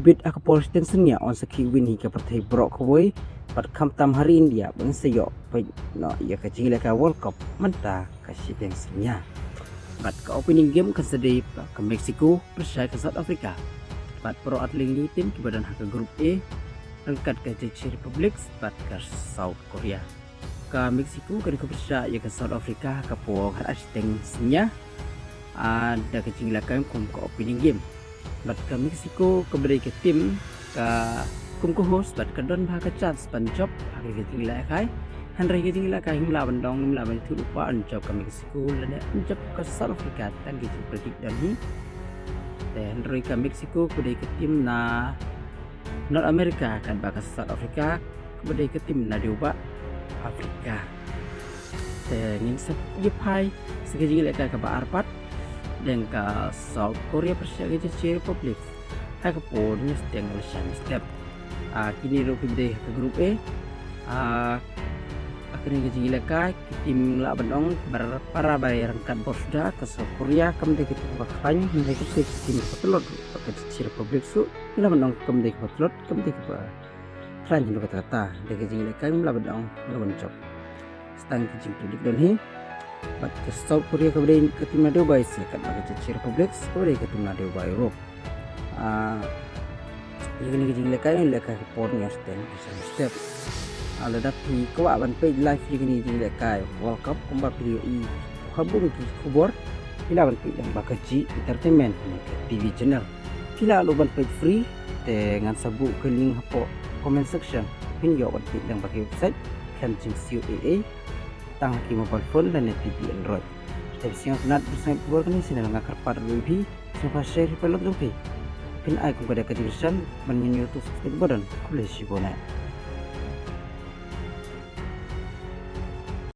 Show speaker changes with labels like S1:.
S1: ชีวิตอากาโปลสเตนซึ่งเนี่ยออนสกีวินฮีกับประเทศบรอกไว้ปัดคำตามฮาริอินเดียบนสยบไปเนาะอยากจะจีเลกาวอลกับมันตากระชิบyang senyanyaปัดก็ opening game กันเสด็จke Meksiko bersama ke South Africaปัดpro atlet new team ke badan hak grup A angkat ke Czech Republicปัดke South Korea ke Meksiko ke bersama ya ke South Africa ke po asisten senyanya ada kecinglakan kum ke opening gameบัดกับเม็กซิโกก็บริกทีมกับคุมโคโฮสบัดกับดอนพากระจัดสปันจบพากระจริงแหละใครฮันเรกจริงแหละใครหิมลาบันดองหิมลาบันทุกว่าอันจบกับเม็กซิโกแล้วเนี่ยอันจบกับเซาท์แอฟริกาตั้งกี่จุดประดิษฐ์ดังนี้แต่ฮันเรกับเม็กซิโกก็บริกทีมนานอร์ทอเมริกากันบากับเซาท์แอฟริกาก็บริกทีมนาเดียวบะแอฟริกาแต่ยิ่งสักยี่พายสกจริงแหละใครกับบาอาร์ปัดdan ke South Korea bersama Czech Republic. Hak keponnya sedang lesan step. Kini rupi deh ke grup E. Akhirnya kejilakai tim la bandong para bayar rangkat borda ke South Korea kemudian kita bakal mereka tim petelot ke Czech Republic su la bandong kemudian petelot kemudian ke klan juga kata deh kejilakai la bandong la bandong. Setang kejing predik dan hi But ke South Korea kemudian ke tim Nadio Bai sikat bagi Czech Republic kemudian ke tim Nadio Bai Europe. Yang ini lekai pon yang sedang step. Ada tapi kawan page live yang ini lekai World Cup kumba POE habung ki kubor bila page yang bakaji entertainment TV channel. Bila luban page free dengan sabuk ke link hapo comment section. Pin yo page yang bagi website Cancing COAA tang ki mobile phone dan TV Android. Setiap siang sunat bersama keluarga ni sini mengakar pada lebih sampai share pelot lebih. Pin ai kepada kejelasan menyentuh subscribe button boleh sih boleh.